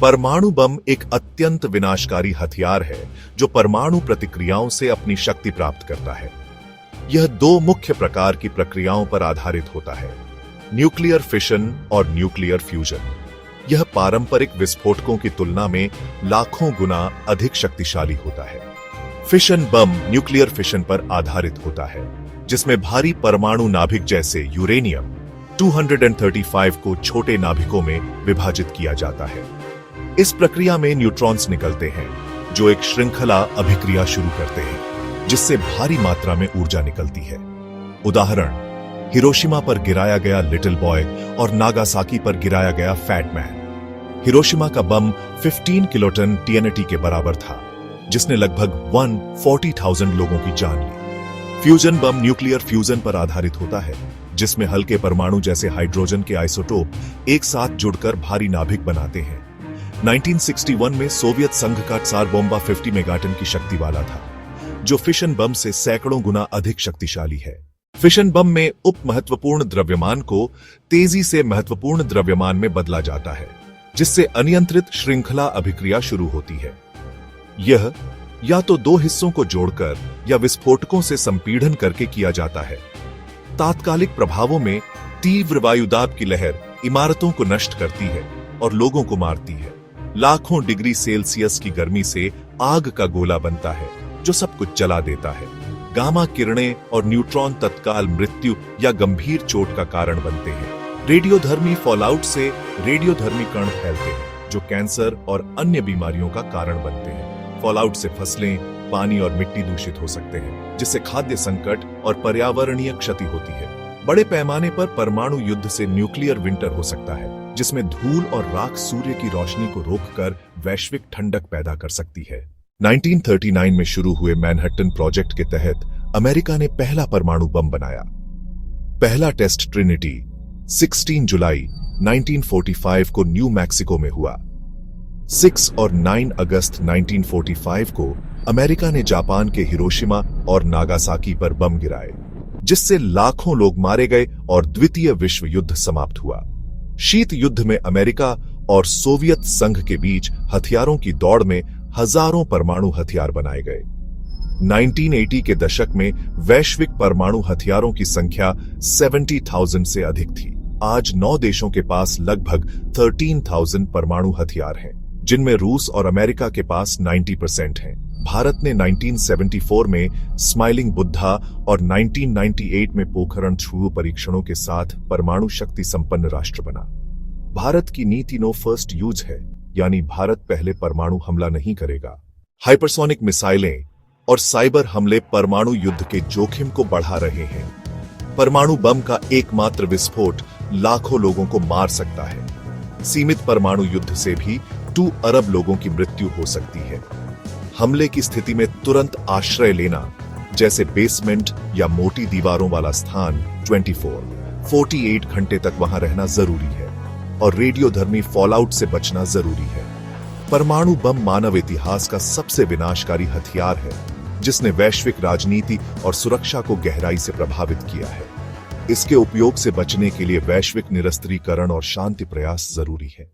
परमाणु बम एक अत्यंत विनाशकारी हथियार है जो परमाणु प्रतिक्रियाओं से अपनी शक्ति प्राप्त करता है। यह दो मुख्य प्रकार की प्रक्रियाओं पर आधारित होता है, न्यूक्लियर फिशन और न्यूक्लियर फ्यूजन। यह पारंपरिक विस्फोटकों की तुलना में लाखों गुना अधिक शक्तिशाली होता है। फिशन बम न्यूक्लियर फिशन पर आधारित होता है, जिसमें भारी परमाणु नाभिक जैसे यूरेनियम 235 को छोटे नाभिकों में विभाजित किया जाता है। इस प्रक्रिया में न्यूट्रॉन्स निकलते हैं जो एक श्रृंखला अभिक्रिया शुरू करते हैं, जिससे भारी मात्रा में ऊर्जा निकलती है। उदाहरण, हिरोशिमा पर गिराया गया लिटिल बॉय और नागासाकी पर गिराया गया फैट मैन। हिरोशिमा का बम 15 किलोटन टीएनटी के बराबर था, जिसने लगभग 140,000 लोगों की जान ली। फ्यूजन बम न्यूक्लियर फ्यूजन पर आधारित होता है, जिसमें हल्के परमाणु जैसे हाइड्रोजन के आइसोटोप एक साथ जुड़कर भारी नाभिक बनाते हैं। 1961 में सोवियत संघ का त्सार बोम्बा 50 मेगाटन की शक्ति वाला था, जो फिशन बम से सैकड़ों गुना अधिक शक्तिशाली है। फिशन बम में उप महत्वपूर्ण द्रव्यमान को तेजी से महत्वपूर्ण द्रव्यमान में बदला जाता है, जिससे अनियंत्रित श्रृंखला अभिक्रिया शुरू होती है। यह या तो दो हिस्सों को जोड़कर या विस्फोटकों से संपीड़न करके किया जाता है। तात्कालिक प्रभावों में तीव्र वायुदाब की लहर इमारतों को नष्ट करती है और लोगों को मारती है। लाखों डिग्री सेल्सियस की गर्मी से आग का गोला बनता है जो सब कुछ जला देता है। गामा किरणें और न्यूट्रॉन तत्काल मृत्यु या गंभीर चोट का कारण बनते हैं। रेडियोधर्मी फॉलआउट से रेडियोधर्मी कण फैलते हैं जो कैंसर और अन्य बीमारियों का कारण बनते हैं। फॉलआउट से फसलें, पानी और मिट्टी दूषित हो सकते हैं, जिससे खाद्य संकट और पर्यावरणीय क्षति होती है। बड़े पैमाने पर परमाणु युद्ध से न्यूक्लियर विंटर हो सकता है, जिसमें धूल और राख सूर्य की रोशनी को रोककर वैश्विक ठंडक पैदा कर सकती है। 1939 में शुरू हुए मैनहट्टन प्रोजेक्ट के तहत अमेरिका ने पहला परमाणु बम बनाया। पहला टेस्ट ट्रिनिटी 16 जुलाई 1945 को न्यू मैक्सिको में हुआ। 6 और 9 अगस्त 1945 को अमेरिका ने जापान के हिरोशिमा और नागासाकी पर बम गिराए, जिससे लाखों लोग मारे गए और द्वितीय विश्व युद्ध समाप्त हुआ। शीत युद्ध में अमेरिका और सोवियत संघ के बीच हथियारों की दौड़ में हजारों परमाणु हथियार बनाए गए। 1980 के दशक में वैश्विक परमाणु हथियारों की संख्या 70,000 से अधिक थी। आज 9 देशों के पास लगभग 13,000 परमाणु हथियार हैं, जिनमें रूस और अमेरिका के पास 90% हैं। भारत ने 1974 में स्माइलिंग बुद्धा और 1998 में पोखरण छुड़ू परीक्षणों के साथ परमाणु शक्ति संपन्न राष्ट्र बना। भारत की नीति नो फर्स्ट यूज है, यानी भारत पहले परमाणु हमला नहीं करेगा। हाइपरसोनिक मिसाइलें और साइबर हमले परमाणु युद्ध के जोखिम को बढ़ा रहे हैं। परमाणु बम का एकमात्र विस्फोट लाखों लोगों को मार सकता है। सीमित परमाणु युद्ध से भी 2 अरब लोगों की मृत्यु हो सकती है। हमले की स्थिति में तुरंत आश्रय लेना, जैसे बेसमेंट या मोटी दीवारों वाला स्थान 48 घंटे तक वहां रहना जरूरी है, और रेडियोधर्मी फॉलआउट से बचना जरूरी है। परमाणु बम मानव इतिहास का सबसे विनाशकारी हथियार है, जिसने वैश्विक राजनीति और सुरक्षा को गहराई से प्रभावित किया है। इसके उपयोग से बचने के लिए वैश्विक निरस्त्रीकरण और शांति प्रयास जरूरी है।